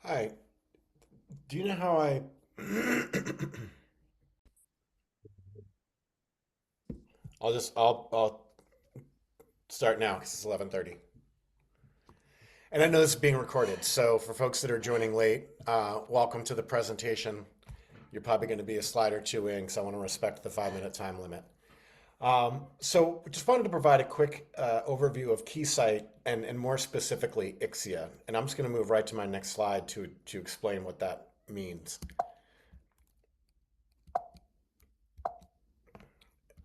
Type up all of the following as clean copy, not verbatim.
Hi, do you know how I I'll start now because it's 11:30. And I know this is being recorded, so for folks that are joining late, welcome to the presentation. You're probably going to be a slide or two in because I want to respect the 5-minute time limit. So just wanted to provide a quick overview of Keysight and more specifically Ixia. And I'm just going to move right to my next slide to explain what that means.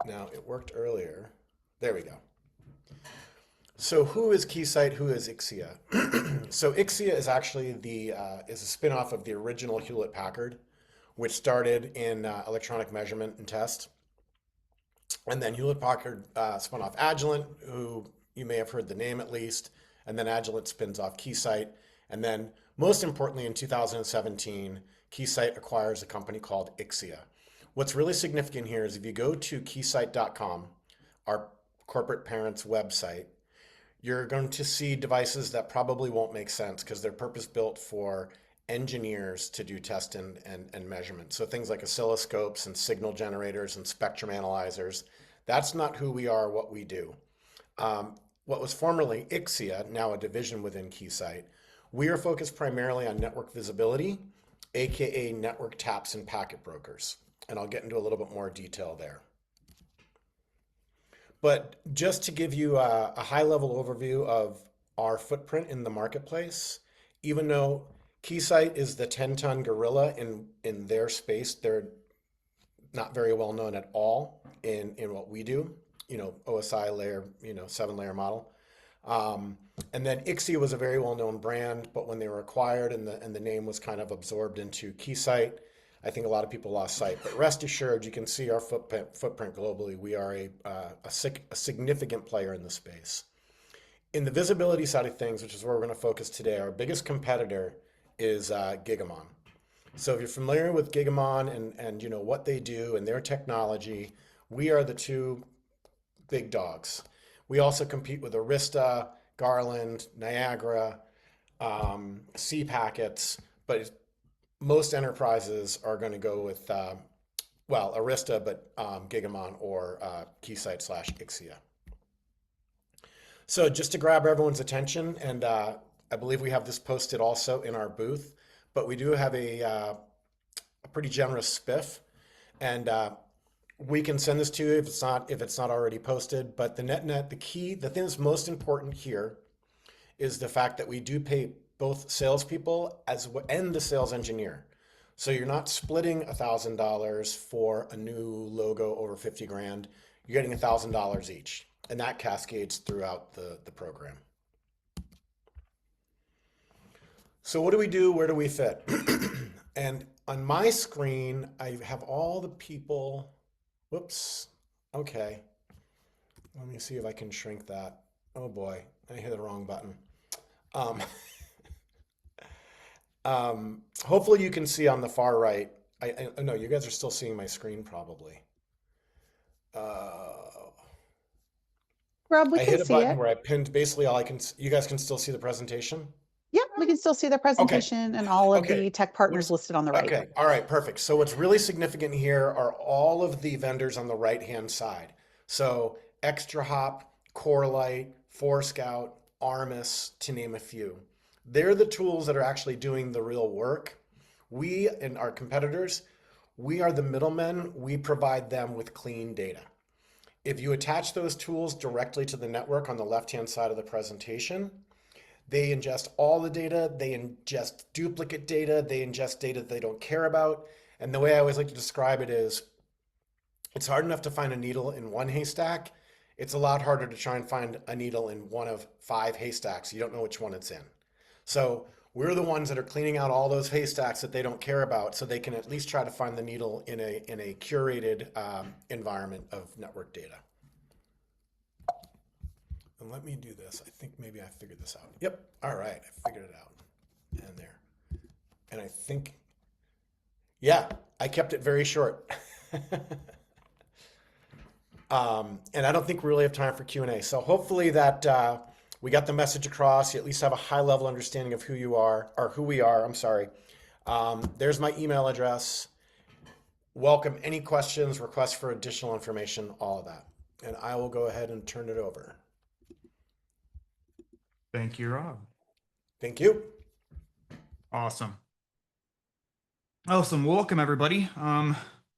Now, it worked earlier. There we go. So who is Keysight? Who is Ixia? So Ixia is actually is a spin-off of the original Hewlett-Packard, which started in electronic measurement and test. And then Hewlett-Packard spun off Agilent, who you may have heard the name at least. And then Agilent spins off Keysight. And then most importantly, in 2017, Keysight acquires a company called Ixia. What's really significant here is if you go to keysight.com, our corporate parent's website, you're going to see devices that probably won't make sense because they're purpose built for engineers to do test and measurement. So things like oscilloscopes and signal generators and spectrum analyzers. That's not who we are, what we do. What was formerly Ixia, now a division within Keysight, we are focused primarily on network visibility, aka network taps and packet brokers. And I'll get into a little bit more detail there. But just to give you a high-level overview of our footprint in the marketplace, even though Keysight is the 10-ton gorilla in their space, they're not very well known at all in what we do, OSI layer, 7-layer model. And then Ixia was a very well-known brand, but when they were acquired and the name was kind of absorbed into Keysight, I think a lot of people lost sight. But rest assured, you can see our footprint globally. We are a significant player in the space. In the visibility side of things, which is where we're going to focus today, our biggest competitor is Gigamon. So if you're familiar with Gigamon and what they do and their technology, we are the two big dogs. We also compete with Arista, Garland, Niagara, C Packets, but most enterprises are going to go with, Arista, but Gigamon or Keysight/Ixia. So just to grab everyone's attention, and I believe we have this posted also in our booth, but we do have a pretty generous spiff, and we can send this to you if it's not already posted. But the the thing that's most important here is the fact that we do pay both salespeople and the sales engineer. So you're not splitting $1,000 for a new logo over 50 grand. You're getting $1,000 each, and that cascades throughout the program. So what do we do? Where do we fit? And on my screen, I have all the people. Whoops. Okay. Let me see if I can shrink that. Oh boy, I hit the wrong button. Hopefully you can see on the far right. I know you guys are still seeing my screen probably. Rob, we I can hit a see button it. where I pinned basically you guys can still see the presentation? Yep, we can still see the Okay, presentation and all of okay. the tech partners What's listed on the right. okay? All right, perfect. So what's really significant here are all of the vendors on the right-hand side. So Extra Hop, Corelight, Forescout, Armis, to name a few. They're the tools that are actually doing the real work. We and our competitors, we are the middlemen. We provide them with clean data. If you attach those tools directly to the network on the left-hand side of the presentation, they ingest all the data, they ingest duplicate data, they ingest data that they don't care about. And the way I always like to describe it is, it's hard enough to find a needle in one haystack. It's a lot harder to try and find a needle in one of 5 haystacks. You don't know which one it's in. So we're the ones that are cleaning out all those haystacks that they don't care about, so they can at least try to find the needle in a curated environment of network data. And let me do this. I think maybe I figured this out. Yep. All right. I figured it out. And there. And I think, yeah, I kept it very short. And I don't think we really have time for Q&A. So hopefully that we got the message across. You at least have a high level understanding of who you are, or who we are. I'm sorry. There's my email address. Welcome any questions, requests for additional information, all of that. And I will go ahead and turn it over. Thank you, Rob. Thank you. Awesome. Welcome, everybody.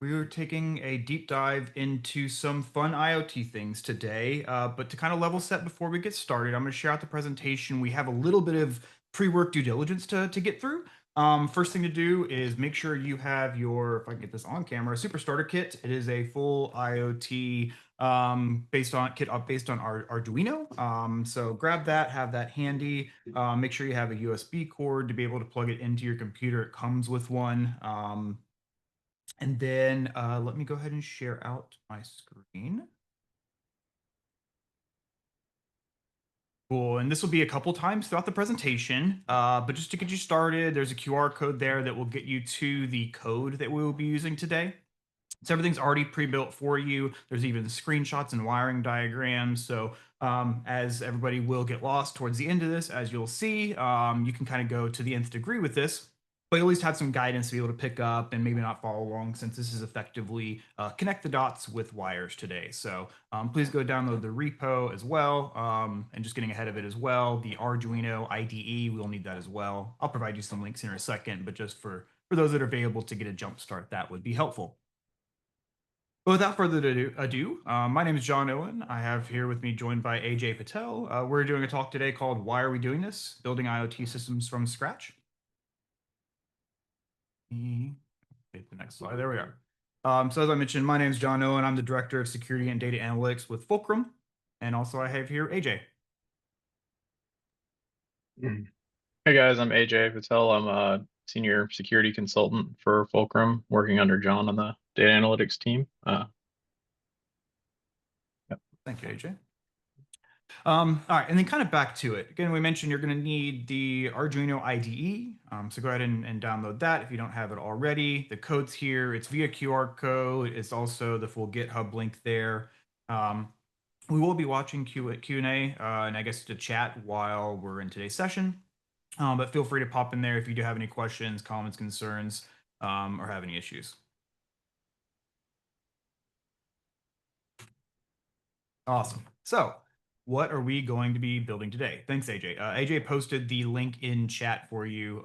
We are taking a deep dive into some fun IoT things today. But to kind of level set before we get started, I'm going to share out the presentation. We have a little bit of pre-work due diligence to get through. First thing to do is make sure you have your, if I can get this on camera, Super Starter Kit. It is a full IoT based on Arduino. So grab that, have that handy. Make sure you have a USB cord to be able to plug it into your computer. It comes with one. And then let me go ahead and share out my screen. Cool, and this will be a couple times throughout the presentation, but just to get you started, there's a QR code there that will get you to the code that we will be using today. So everything's already pre-built for you. There's even screenshots and wiring diagrams. So as everybody will get lost towards the end of this, as you'll see, you can kind of go to the nth degree with this, but you at least have some guidance to be able to pick up and maybe not follow along, since this is effectively connect the dots with wires today. So please go download the repo as well. And just getting ahead of it as well, the Arduino IDE, we'll need that as well. I'll provide you some links here in a second, but just for those that are available to get a jump start, that would be helpful. But without further ado, my name is John Owen. I have here with me, joined by AJ Patel. We're doing a talk today called Why Are We Doing This? Building IoT Systems from Scratch. Hit the next slide. There we are. So as I mentioned, my name is John Owen. I'm the Director of Security and Data Analytics with Fulcrum. And also I have here AJ. Hey guys, I'm AJ Patel. I'm a senior security consultant for Fulcrum, working under John on the data analytics team. Thank you, AJ. All right, and then kind of back to it. Again, we mentioned you're going to need the Arduino IDE. So go ahead and download that if you don't have it already. The code's here. It's via QR code. It's also the full GitHub link there. We will be watching Q&A and I guess to chat while we're in today's session. But feel free to pop in there if you do have any questions, comments, concerns, or have any issues. Awesome. So what are we going to be building today? Thanks, AJ. AJ posted the link in chat for you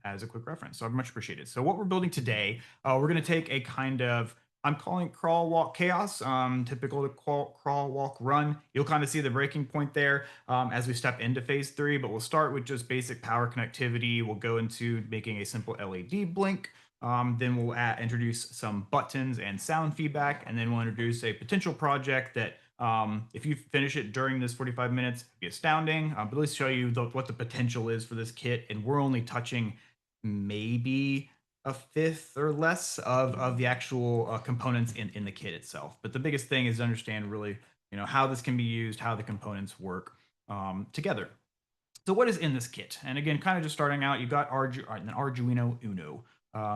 as a quick reference, so I much appreciate it. So what we're building today, we're going to take a kind of, I'm calling it crawl, walk, chaos, typical to crawl, walk, run. You'll kind of see the breaking point there as we step into phase 3, but we'll start with just basic power connectivity. We'll go into making a simple LED blink. Then we'll introduce some buttons and sound feedback, and then we'll introduce a potential project that if you finish it during this 45 minutes, it'd be astounding. But let's show you what the potential is for this kit. And we're only touching maybe a fifth or less of the actual components in the kit itself. But the biggest thing is to understand really, how this can be used, how the components work together. So what is in this kit? And again, kind of just starting out, you've got an Arduino Uno.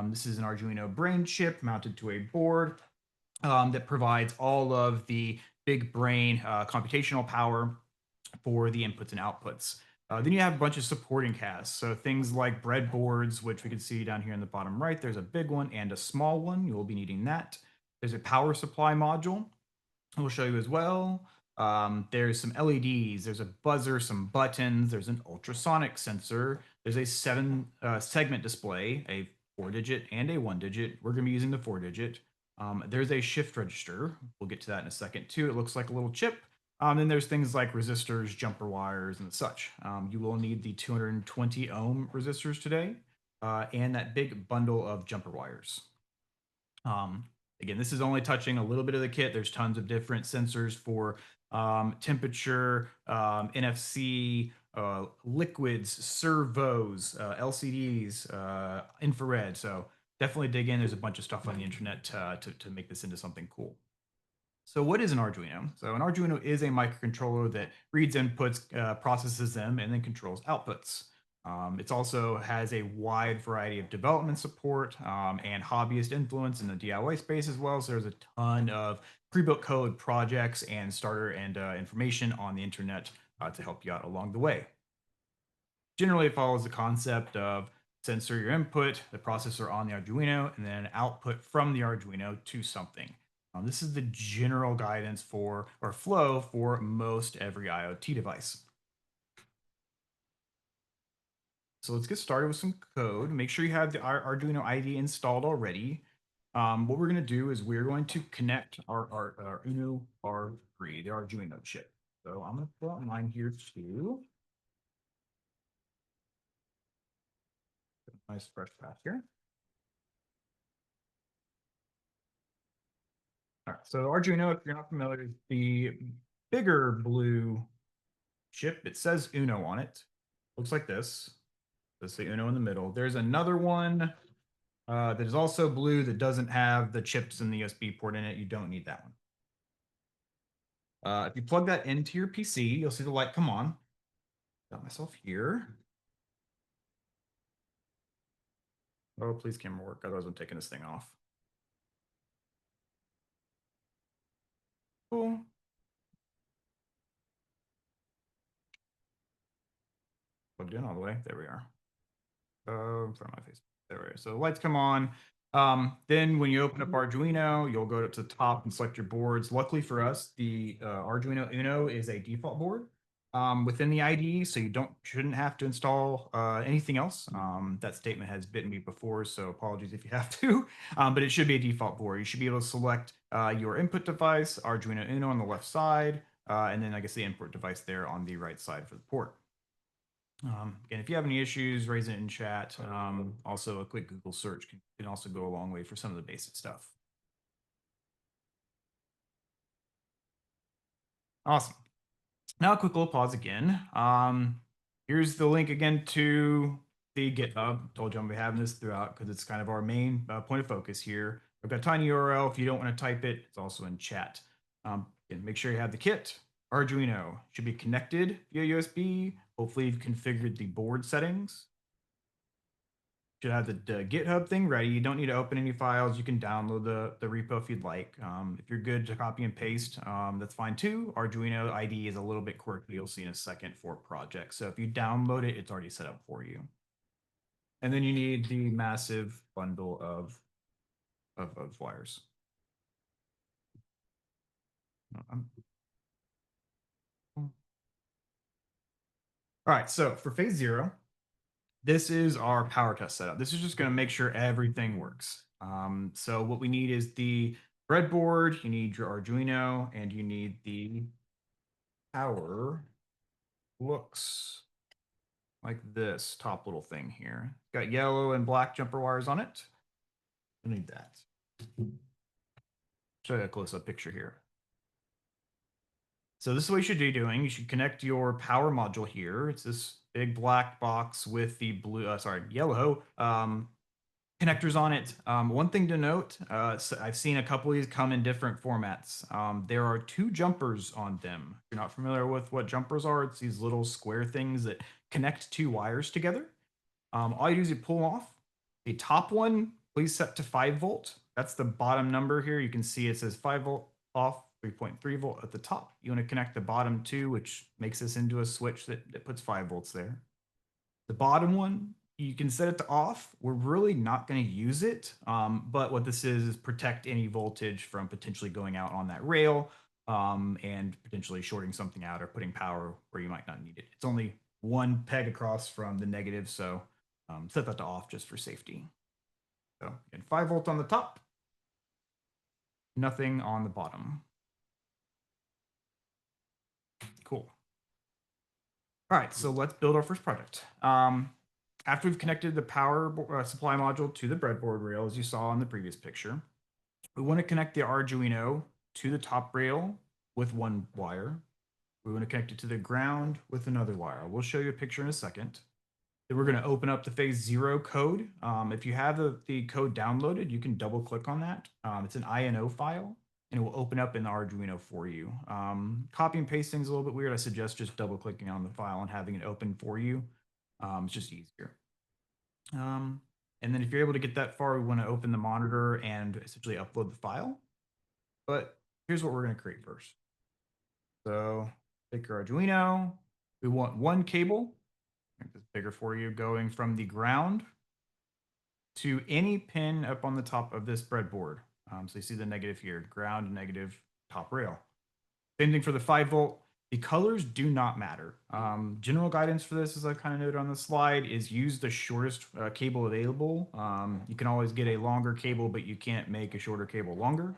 This is an Arduino brain chip mounted to a board that provides all of the big brain computational power for the inputs and outputs. Then you have a bunch of supporting casts. So things like breadboards, which we can see down here in the bottom right. There's a big one and a small one. You will be needing that. There's a power supply module we'll show you as well. There's some LEDs, there's a buzzer, some buttons, there's an ultrasonic sensor, there's a 7-segment display, a 4-digit and a 1-digit. We're going to be using the 4-digit. There's a shift register. We'll get to that in a second too. It looks like a little chip. Then there's things like resistors, jumper wires, and such. You will need the 220 ohm resistors today, and that big bundle of jumper wires. Again, this is only touching a little bit of the kit. There's tons of different sensors for temperature, NFC, liquids, servos, LCDs, infrared. So definitely dig in. There's a bunch of stuff on the internet to make this into something cool. So what is an Arduino? So an Arduino is a microcontroller that reads inputs, processes them, and then controls outputs. It also has a wide variety of development support and hobbyist influence in the DIY space as well. So there's a ton of pre-built code projects and starter and information on the internet to help you out along the way. Generally, it follows the concept of sensor your input, the processor on the Arduino, and then output from the Arduino to something. This is the general guidance for or flow for most every IoT device. So let's get started with some code. Make sure you have the Arduino IDE installed already. What we're going to do is we're going to connect our Uno R3, the Arduino chip. So I'm going to put mine here too. Nice fresh path here. All right, so Arduino, if you're not familiar, is the bigger blue chip. It says Uno on it. Looks like this. Let's say Uno in the middle. There's another one that is also blue that doesn't have the chips and the USB port in it. You don't need that one. If you plug that into your PC, you'll see the light come on. Got myself here. Oh, please camera work. Otherwise, I'm taking this thing off. Cool. Plugged in all the way. There we are. In front of my face. There we are. So the lights come on. Then when you open up Arduino, you'll go to the top and select your boards. Luckily for us, the Arduino Uno is a default board within the IDE, so you shouldn't have to install anything else. That statement has bitten me before, so apologies if you have to, but it should be a default board. You should be able to select your input device, Arduino Uno on the left side, and then I guess the input device there on the right side for the port. Again, if you have any issues, raise it in chat. Also, a quick Google search can also go a long way for some of the basic stuff. Awesome. Now a quick little pause again. Here's the link again to the GitHub. Told you I'm gonna be having this throughout because it's kind of our main point of focus here. I've got a tiny URL. If you don't want to type it, it's also in chat. Again, make sure you have the kit. Arduino should be connected via USB. Hopefully you've configured the board settings. Should have the GitHub thing ready. You don't need to open any files. You can download the repo if you'd like. If you're good to copy and paste, that's fine too. Arduino IDE is a little bit quirky. You'll see in a second for projects. So if you download it, it's already set up for you. And then you need the massive bundle of wires. All right, so for phase 0, this is our power test setup. This is just going to make sure everything works. So what we need is the breadboard, you need your Arduino, and you need the power. Looks like this top little thing here. Got yellow and black jumper wires on it. I need that. Show you a close-up picture here. So this is what you should be doing. You should connect your power module here. It's this big black box with the yellow connectors on it. One thing to note, so I've seen a couple of these come in different formats. There are 2 jumpers on them. If you're not familiar with what jumpers are, it's these little square things that connect 2 wires together. All you do is you pull off. The top one, please set to 5 volt. That's the bottom number here. You can see it says 5 volt off, 3.3 volt at the top. You want to connect the bottom 2, which makes this into a switch that puts 5 volts there. The bottom one, you can set it to off. We're really not going to use it, but what this is protect any voltage from potentially going out on that rail and potentially shorting something out or putting power where you might not need it. It's only 1 peg across from the negative, so set that to off just for safety. So again, 5 volt on the top, nothing on the bottom. Cool. All right, so let's build our first project. After we've connected the power supply module to the breadboard rail, as you saw in the previous picture, we want to connect the Arduino to the top rail with 1 wire. We want to connect it to the ground with another wire. We'll show you a picture in a second. Then we're going to open up the phase 0 code. If you have the code downloaded, you can double click on that. It's an INO file, and it will open up in the Arduino for you. Copy and pasting is a little bit weird. I suggest just double clicking on the file and having it open for you. It's just easier. And then if you're able to get that far, we want to open the monitor and essentially upload the file. But here's what we're going to create first. So take your Arduino, We want one cable, make this bigger for you, going from the ground to any pin up on the top of this breadboard. So you see the negative here, ground, negative, top rail. Same thing for the 5-volt. The colors do not matter. General guidance for this, as I kind of noted on the slide, is use the shortest cable available. You can always get a longer cable, but you can't make a shorter cable longer.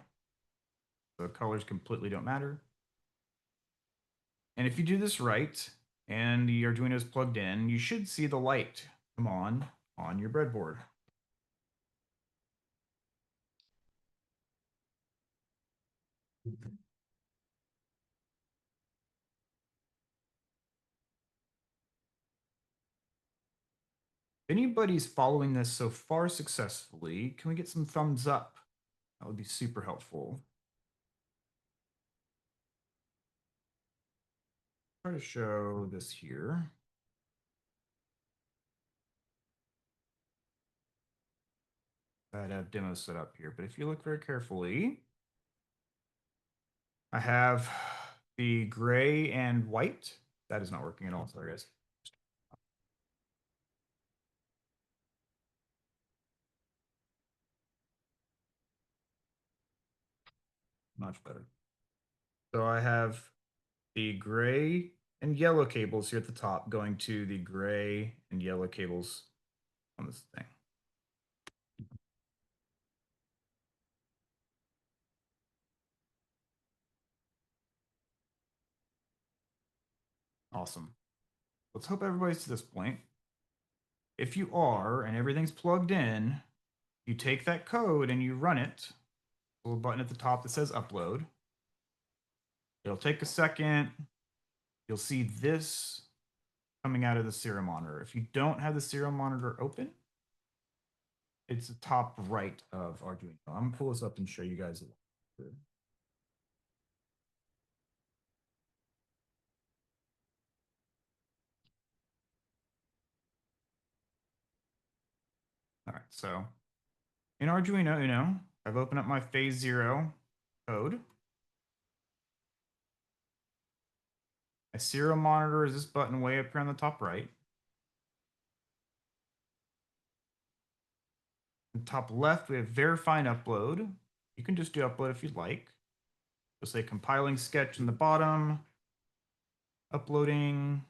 The colors completely don't matter. And if you do this right, and the Arduino is plugged in, you should see the light come on your breadboard. If anybody's following this so far successfully, can we get some thumbs up? That would be super helpful. Try to show this here. I'd have demos set up here, but if you look very carefully, I have the gray and white. That is not working at all. Sorry, guys. Much better. So I have the gray and yellow cables here at the top going to the gray and yellow cables on this thing. Awesome. Let's hope everybody's to this point. If you are and everything's plugged in, you take that code and you run it. A little button at the top that says upload. It'll take a second. You'll see this coming out of the serial monitor. If you don't have the serial monitor open, it's the top right of Arduino. I'm gonna pull this up and show you guys. All right, so in Arduino Uno, I've opened up my phase 0 code. My serial monitor is this button way up here on the top right. On the top left, we have verify and upload. You can just do upload if you'd like. It'll say compiling sketch in the bottom, uploading.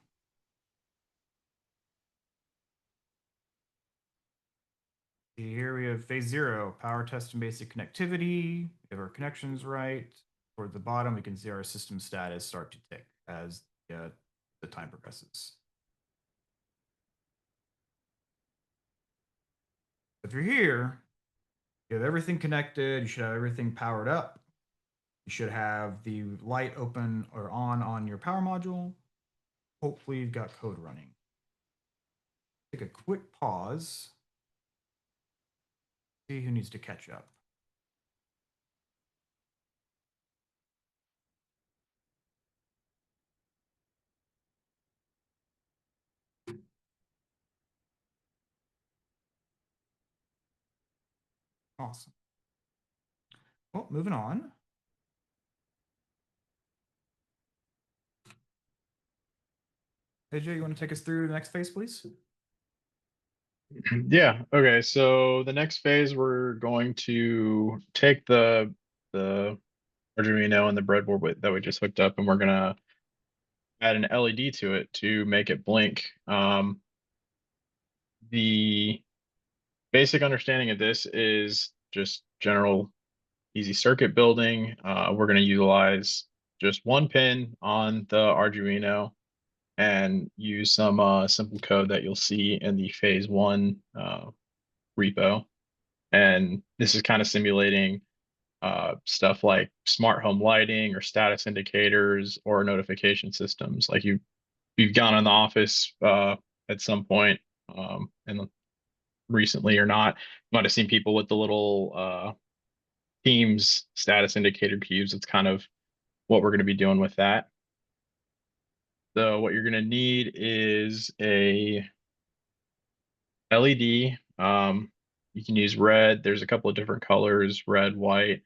Here we have phase 0, power test and basic connectivity. We have our connections right. Toward the bottom, we can see our system status start to tick as the time progresses. If you're here, you have everything connected. You should have everything powered up. You should have the light open or on your power module. Hopefully you've got code running. Take a quick pause. See who needs to catch up. Awesome. Well, moving on. AJ, you want to take us through the next phase, please? Yeah. Okay. So the next phase, we're going to take the Arduino and the breadboard that we just hooked up, and we're gonna add an LED to it to make it blink. The basic understanding of this is just general easy circuit building. We're going to utilize just one pin on the Arduino and use some simple code that you'll see in the phase 1 repo. And this is kind of simulating stuff like smart home lighting or status indicators or notification systems. Like you've gone in the office at some point and recently or not, you might have seen people with the little Teams status indicator cubes. It's kind of what we're going to be doing with that. So what you're going to need is a LED. You can use red. There's a couple of different colors, red, white.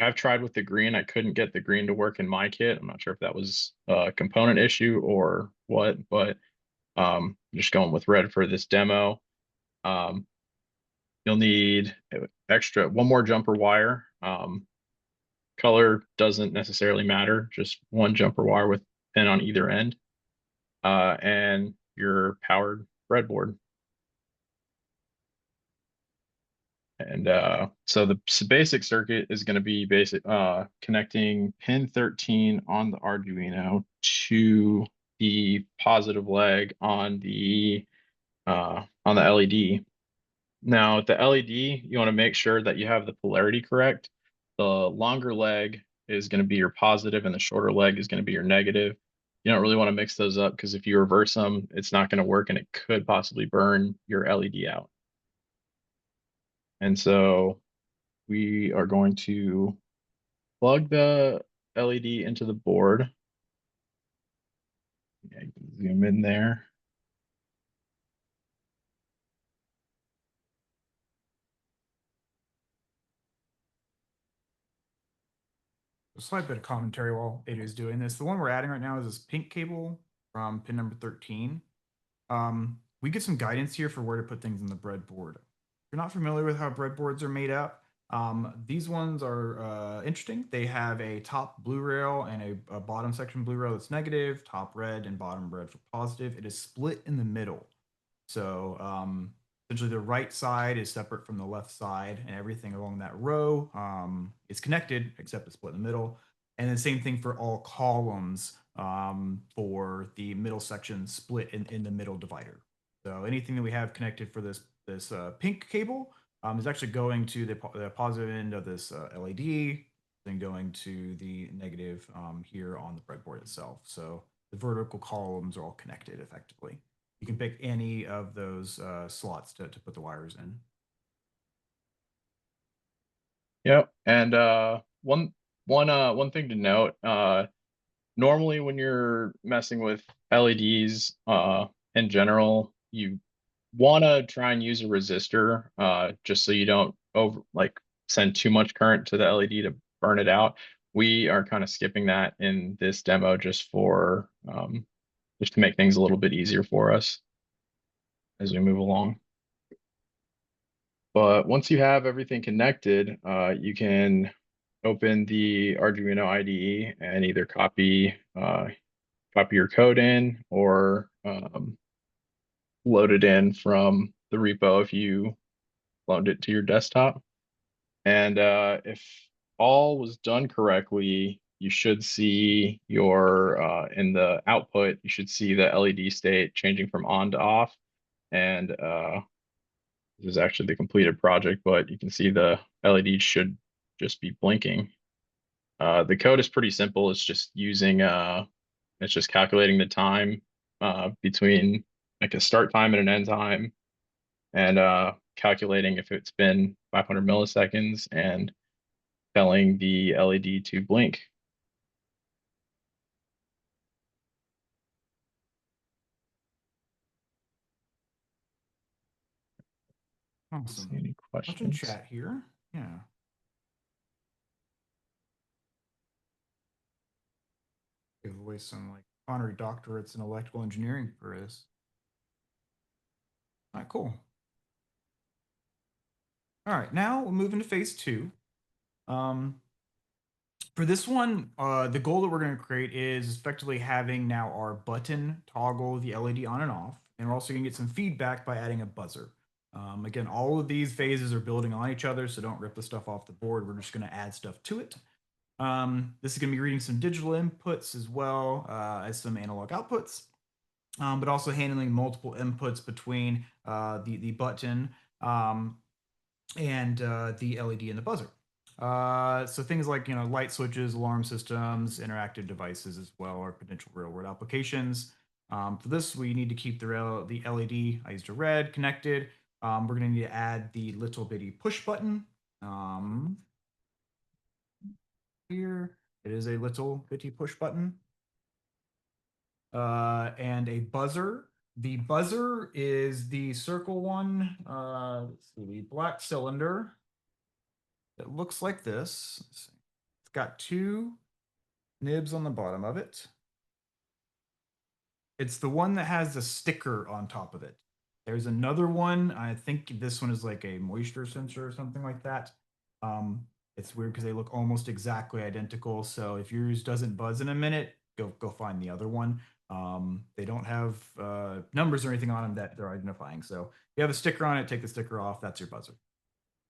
I've tried with the green. I couldn't get the green to work in my kit. I'm not sure if that was a component issue or what, but just going with red for this demo. You'll need one more jumper wire. Color doesn't necessarily matter, just one jumper wire with pin on either end, and your powered breadboard. And so the basic circuit is going to be connecting pin 13 on the Arduino to the positive leg on the LED. Now, the LED, you want to make sure that you have the polarity correct. The longer leg is going to be your positive, and the shorter leg is going to be your negative. You don't really want to mix those up, because if you reverse them, it's not going to work, and it could possibly burn your LED out. And so we are going to plug the LED into the board. Yeah, you can zoom in there. A slight bit of commentary while AJ is doing this. The one we're adding right now is this pink cable from pin number 13. We get some guidance here for where to put things in the breadboard. If you're not familiar with how breadboards are made up, these ones are interesting. They have a top blue rail and a bottom section blue rail that's negative, top red and bottom red for positive. It is split in the middle. So essentially the right side is separate from the left side, and everything along that row is connected except it's split in the middle. And the same thing for all columns for the middle section split in the middle divider. So anything that we have connected for this pink cable is actually going to the positive end of this LED, then going to the negative here on the breadboard itself. So the vertical columns are all connected effectively. You can pick any of those slots to put the wires in. Yep. And one thing to note, normally when you're messing with LEDs in general, you want to try and use a resistor just so you don't send too much current to the LED to burn it out. We are kind of skipping that in this demo just to make things a little bit easier for us as we move along. But once you have everything connected, you can open the Arduino IDE and either copy your code in, or load it in from the repo if you load it to your desktop. And if all was done correctly, you should see your in the output, you should see the LED state changing from on to off. And this is actually the completed project, but you can see the LED should just be blinking. The code is pretty simple. It's just it's just calculating the time between like a start time and an end time, and calculating if it's been 500 milliseconds and telling the LED to blink. Awesome. See any Watching questions? chat here. Yeah. Give away some like honorary doctorates in electrical engineering for this. All right, cool. All right, now we'll move into phase 2. For this one, the goal that we're going to create is effectively having now our button toggle the LED on and off, and we're also going to get some feedback by adding a buzzer. Again, all of these phases are building on each other, so don't rip the stuff off the board. We're just going to add stuff to it. This is going to be reading some digital inputs as well as some analog outputs, but also handling multiple inputs between the button and the LED and the buzzer. So things like light switches, alarm systems, interactive devices as well are potential real-world applications. For this, we need to keep the LED, I used a red, connected. We're going to need to add the little bitty push button. Here it is, a little bitty push button. And a buzzer. The buzzer is the circle one. Let's see, the black cylinder. It looks like this. Let's see. got two nibs on the bottom of it. It's the one that has the sticker on top of it. There's another one. I think this one is like a moisture sensor or something like that. It's weird because they look almost exactly identical. So if yours doesn't buzz in a minute, go find the other one. They don't have numbers or anything on them that they're identifying. So if you have a sticker on it, take the sticker off. That's your buzzer.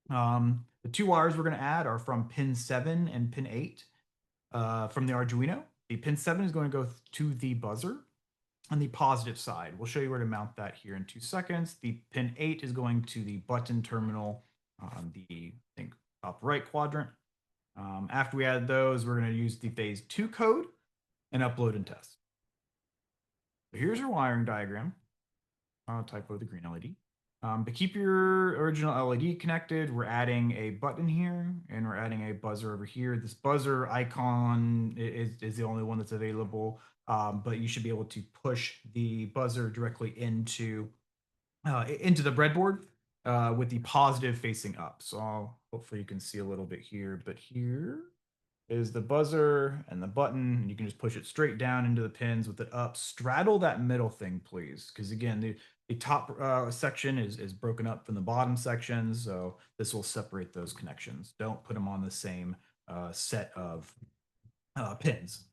The two wires we're going to add are from pin 7 and pin 8 from the Arduino. The pin 7 is going to go to the buzzer on the positive side. We'll show you where to mount that here in 2 seconds. The pin 8 is going to the button terminal on the, I think, top right quadrant. After we add those, we're going to use the phase 2 code and upload and test. So here's your wiring diagram. Typo the green LED. But keep your original LED connected. We're adding a button here and we're adding a buzzer over here. This buzzer icon is the only one that's available, but you should be able to push the buzzer directly into the breadboard with the positive facing up. So hopefully you can see a little bit here, but here is the buzzer and the button. You can just push it straight down into the pins with it up. Straddle that middle thing, please. Because again, the top section is broken up from the bottom section. So this will separate those connections. Don't put them on the same set of pins.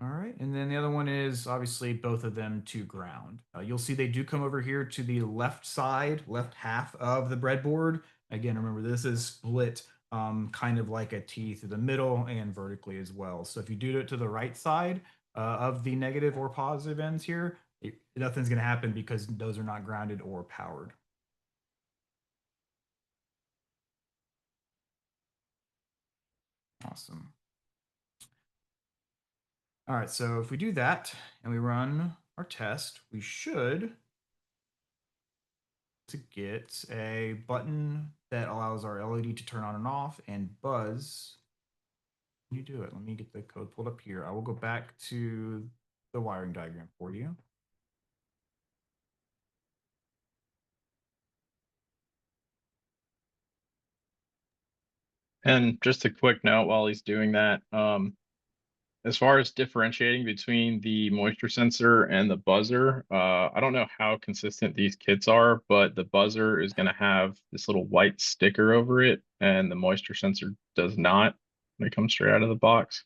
All right, and then the other one is obviously both of them to ground. You'll see they do come over here to the left side, left half of the breadboard. Again, remember this is split kind of like a T through the middle and vertically as well. So if you do it to the right side of the negative or positive ends here, nothing's going to happen because those are not grounded or powered. Awesome. All right, so if we do that and we run our test, we should to get a button that allows our LED to turn on and off and buzz. Can you do it? Let me get the code pulled up here. I will go back to the wiring diagram for you. And just a quick note while he's doing that, as far as differentiating between the moisture sensor and the buzzer, I don't know how consistent these kits are, but the buzzer is going to have this little white sticker over it, and the moisture sensor does not when it comes straight out of the box.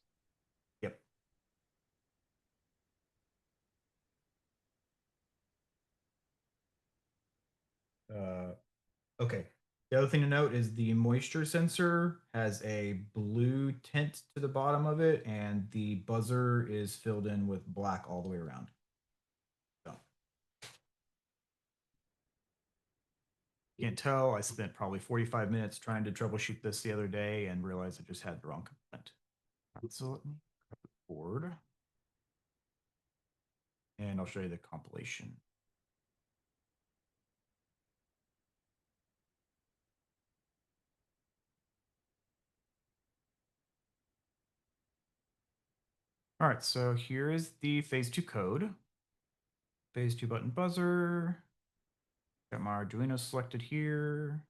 Yep. Okay. The other thing to note is the moisture sensor has a blue tint to the bottom of it, and the buzzer is filled in with black all the way around. So, can't tell. I spent probably 45 minutes trying to troubleshoot this the other day and realized I just had the wrong component. So let me grab the board and I'll show you the compilation. All right, so here is the phase 2 code. Phase 2 button buzzer. Got my Arduino selected here.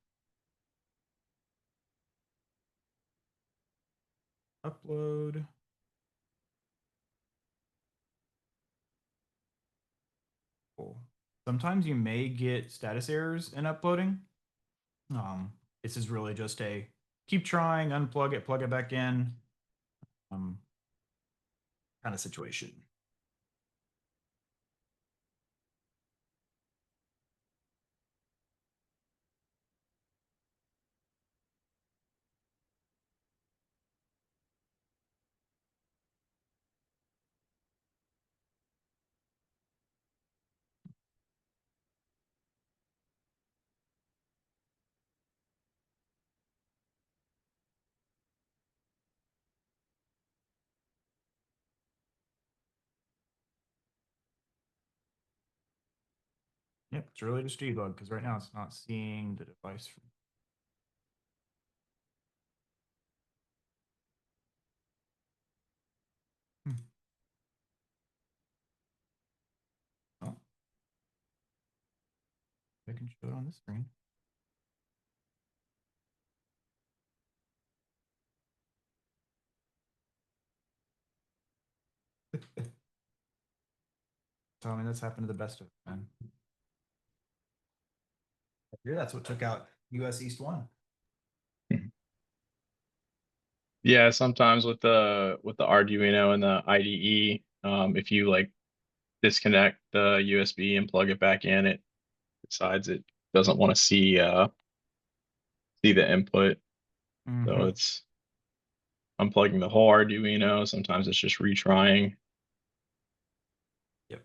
Upload. Cool. Sometimes you may get status errors in uploading. This is really just a keep trying, unplug it, plug it back in kind of situation. Yep, it's really just debug because right now it's not seeing the device. Oh, I can show it on the screen. So I mean, that's happened to the best of them. Yeah, that's what took out US East 1. Yeah, sometimes with the Arduino and the IDE, if you like disconnect the USB and plug it back in, it decides it doesn't want to see the input. So it's unplugging the whole Arduino. Sometimes it's just retrying. Yep.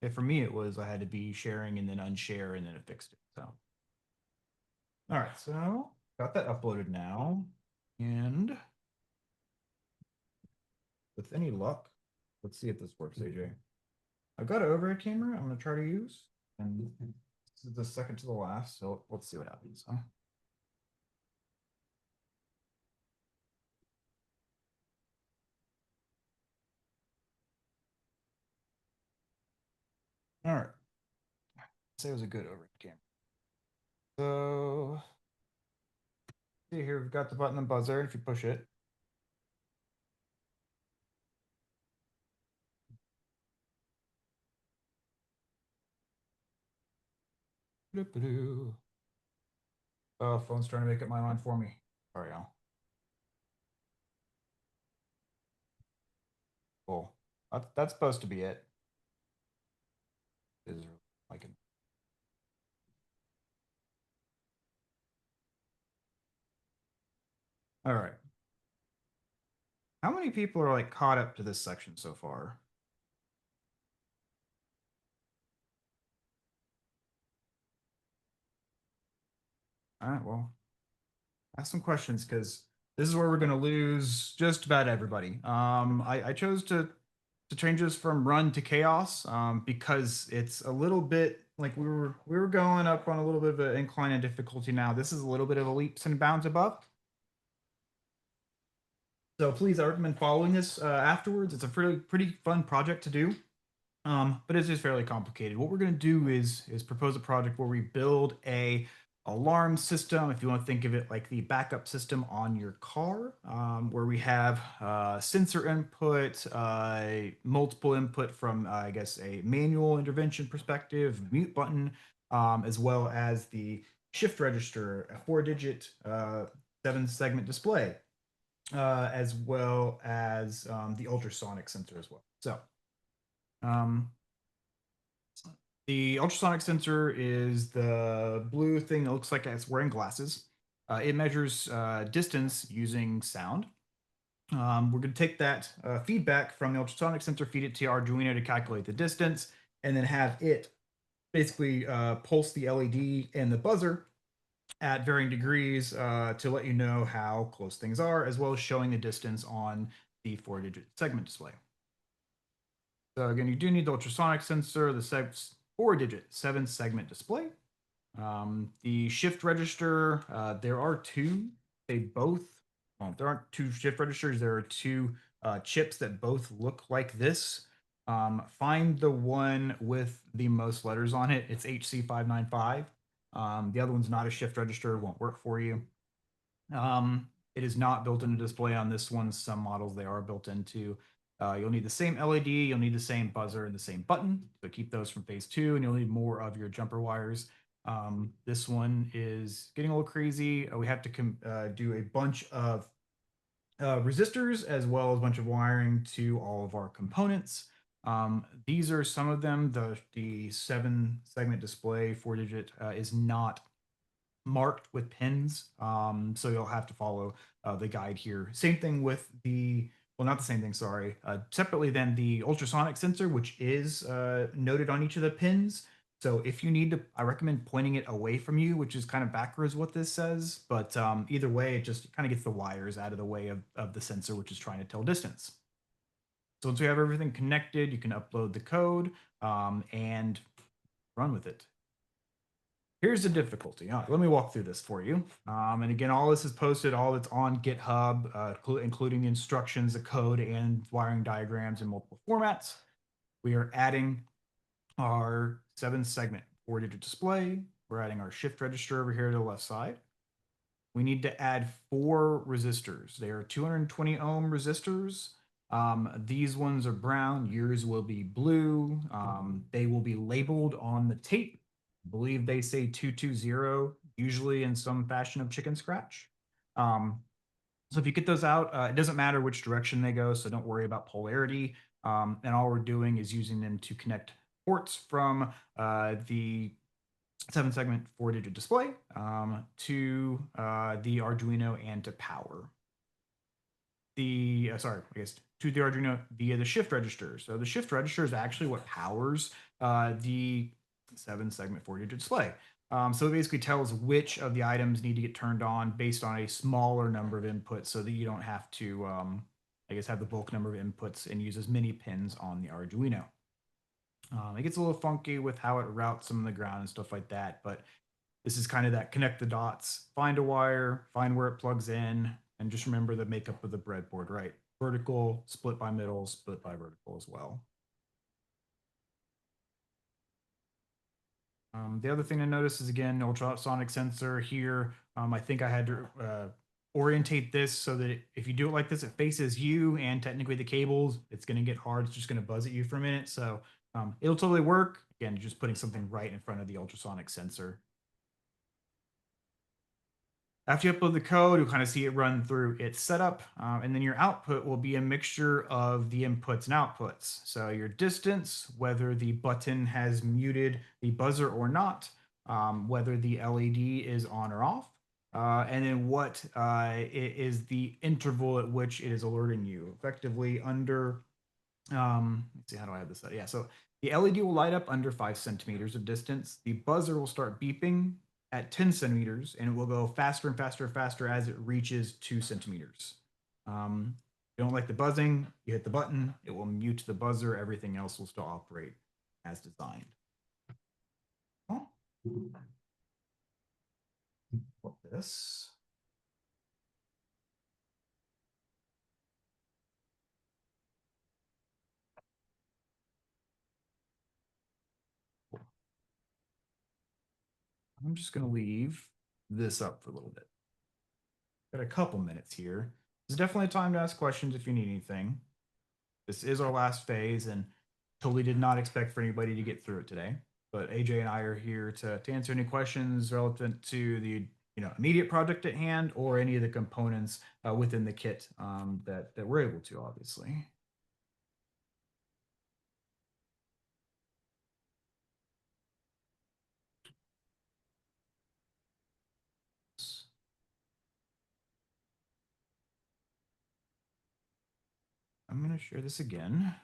Yeah, for me, it was I had to be sharing and then unshare and then it fixed it. So, all right, so got that uploaded now, and with any luck, let's see if this works, AJ. I've got an overhead camera I'm going to try to use, and this is the second to the last, so let's see what happens. Huh? All right. Say it was a good overhead camera. So, see here, we've got the button and buzzer. If you push it, oh, phone's trying to make up my mind for me. Sorry, y'all. Cool. That's supposed to be it. Is like all right. How many people are like caught up to this section so far? All right, well, ask some questions because this is where we're going to lose just about everybody. I chose to change this from run to chaos because it's a little bit like we were going up on a little bit of an incline in difficulty. Now this is a little bit of a leaps and bounds above. So please, I recommend following this afterwards. It's a pretty fun project to do. But it's just fairly complicated. What we're going to do is propose a project where we build a alarm system, if you want to think of it like the backup system on your car, where we have sensor input, multiple input from, I guess, a manual intervention perspective, mute button, as well as the shift register, a 4-digit 7-segment display, as well as the ultrasonic sensor as well. So, the ultrasonic sensor is the blue thing that looks like it's wearing glasses. It measures distance using sound. We're going to take that feedback from the ultrasonic sensor, feed it to Arduino to calculate the distance, and then have it basically pulse the LED and the buzzer at varying degrees to let you know how close things are, as well as showing the distance on the 4-digit segment display. So again, you do need the ultrasonic sensor, the 4-digit 7-segment display. The shift register, there are two. They both, well, there aren't two shift registers. There are two chips that both look like this. Find the one with the most letters on it. It's HC595. The other one's not a shift register, won't work for you. It is not built into display on this one. Some models they are built into. You'll need the same LED, you'll need the same buzzer and the same button. So keep those from phase 2, and you'll need more of your jumper wires. This one is getting a little crazy. We have to do a bunch of resistors as well as a bunch of wiring to all of our components. These are some of them. The 7-segment display 4-digit is not marked with pins, so you'll have to follow the guide here. Same thing with the, well, not the same thing, sorry. Separately then the ultrasonic sensor, which is noted on each of the pins. So if you need to, I recommend pointing it away from you, which is kind of backwards what this says, but either way, it just kind of gets the wires out of the way of the sensor, which is trying to tell distance. So once we have everything connected, you can upload the code and run with it. Here's the difficulty. All right, let me walk through this for you. And again, all this is posted, all that's on GitHub, including the instructions, the code, and wiring diagrams in multiple formats. We are adding our 7-segment 4-digit display. We're adding our shift register over here to the left side. We need to add 4 resistors. They are 220 ohm resistors. These ones are brown. Yours will be blue. They will be labeled on the tape. I believe they say 220, usually in some fashion of chicken scratch. So if you get those out, it doesn't matter which direction they go, so don't worry about polarity. And all we're doing is using them to connect ports from the 7-segment 4-digit display to the Arduino and to power. To the Arduino via the shift register. So the shift register is actually what powers the 7-segment 4-digit display. So it basically tells which of the items need to get turned on based on a smaller number of inputs so that you don't have to, have the bulk number of inputs and use as many pins on the Arduino. It gets a little funky with how it routes some of the ground and stuff like that, but this is kind of that connect the dots, find a wire, find where it plugs in, and just remember the makeup of the breadboard, right? Vertical, split by middle, split by vertical as well. The other thing to notice is, again, ultrasonic sensor here. I think I had to orientate this so that if you do it like this, it faces you and technically the cables. It's going to get hard. It's just going to buzz at you for a minute. So it'll totally work. Again, just putting something right in front of the ultrasonic sensor. After you upload the code, you'll kind of see it run through its setup, and then your output will be a mixture of the inputs and outputs. So your distance, whether the button has muted the buzzer or not, whether the LED is on or off, and then what is the interval at which it is alerting you. Effectively under, let's see, how do I have this? Yeah, so the LED will light up under 5 centimeters of distance. The buzzer will start beeping at 10 centimeters, and it will go faster and faster and faster as it reaches 2 centimeters. If you don't like the buzzing, you hit the button, it will mute the buzzer, everything else will still operate as designed. Oh. Put this. I'm just going to leave this up for a little bit. Got a couple minutes here. There's definitely time to ask questions if you need anything. This is our last phase, and totally did not expect for anybody to get through it today. But AJ and I are here to answer any questions relevant to the immediate project at hand or any of the components within the kit that we're able to, obviously. I'm going to share this again.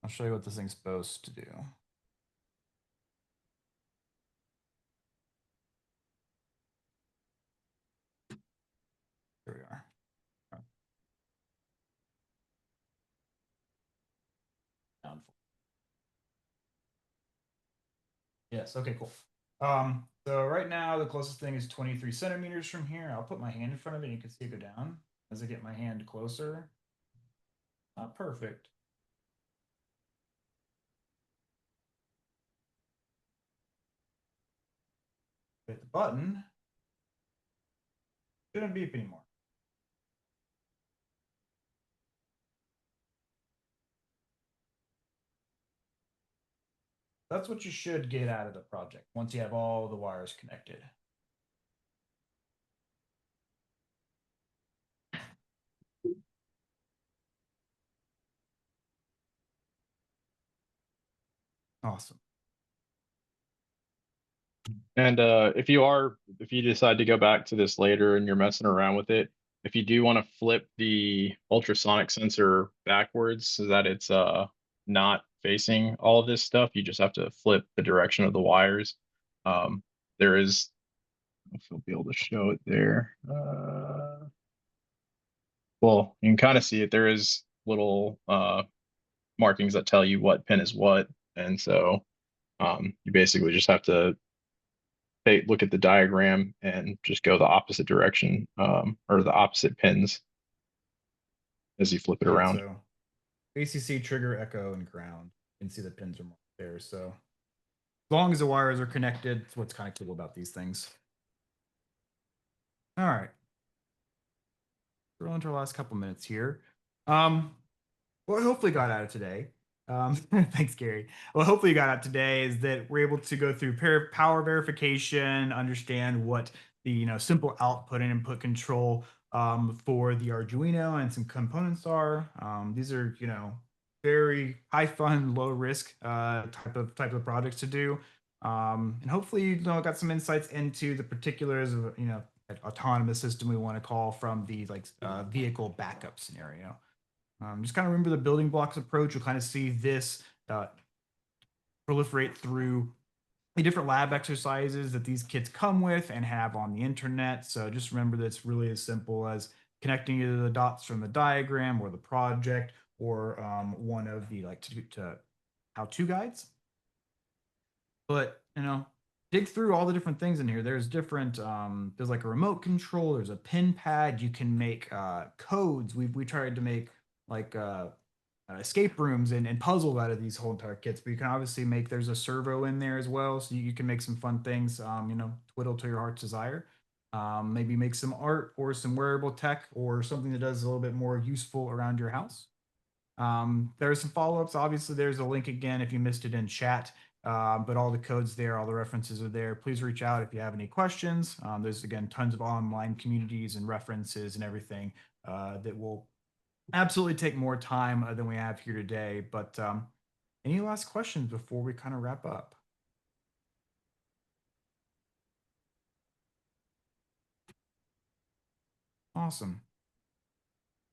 I'll show you what this thing's supposed to do. Here we are. Yes, okay, cool. So right now the closest thing is 23 centimeters from here. I'll put my hand in front of it and you can see it go down as I get my hand closer. Not perfect. Hit the button. Shouldn't beep anymore. That's what you should get out of the project once you have all the wires connected. Awesome. And if you decide to go back to this later and you're messing around with it, if you do want to flip the ultrasonic sensor backwards so that it's not facing all of this stuff, you just have to flip the direction of the wires. There is, if you'll be able to show it there. Well, you can kind of see it. There is little markings that tell you what pin is what, and so you basically just have to look at the diagram and just go the opposite direction, or the opposite pins as you flip it around. So ACC, trigger, echo, and ground. You can see the pins are marked there. So as long as the wires are connected, it's what's kind of cool about these things. All right. We're on to our last couple minutes here. What I hopefully got out of today, thanks, Gary. What hopefully you got out today is that we're able to go through power verification, understand what the simple output and input control for the Arduino and some components are. These are very high fun, low risk type of projects to do. And hopefully got some insights into the particulars of that autonomous system we want to call from the vehicle backup scenario. Just kind of remember the building blocks approach. You'll kind of see this proliferate through the different lab exercises that these kits come with and have on the internet. So just remember that it's really as simple as connecting either the dots from the diagram or the project or one of the how-to guides. But dig through all the different things in here. There's different there's like a remote control, there's a pin pad. You can make codes. We tried to make like escape rooms and puzzles out of these whole entire kits, but you can obviously make, there's a servo in there as well, so you can make some fun things, twiddle to your heart's desire. Maybe make some art or some wearable tech or something that does a little bit more useful around your house. There are some follow-ups. Obviously, there's a link again if you missed it in chat, but all the codes there, all the references are there. Please reach out if you have any questions. There's, again, tons of online communities and references and everything that will absolutely take more time than we have here today. But any last questions before we kind of wrap up? Awesome.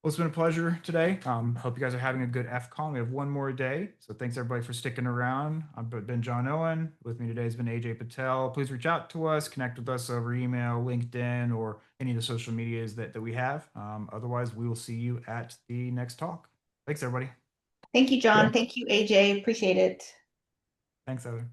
Well, it's been a pleasure today. Hope you guys are having a good FCON. We have one more day. So thanks everybody for sticking around. I've been John Owen. With me today has been AJ Patel. Please reach out to us, connect with us over email, LinkedIn, or any of the social medias that we have. Otherwise, we will see you at the next talk. Thanks, everybody. Thank you, John. Yeah. Thank you, AJ. Appreciate it. Thanks, Heather.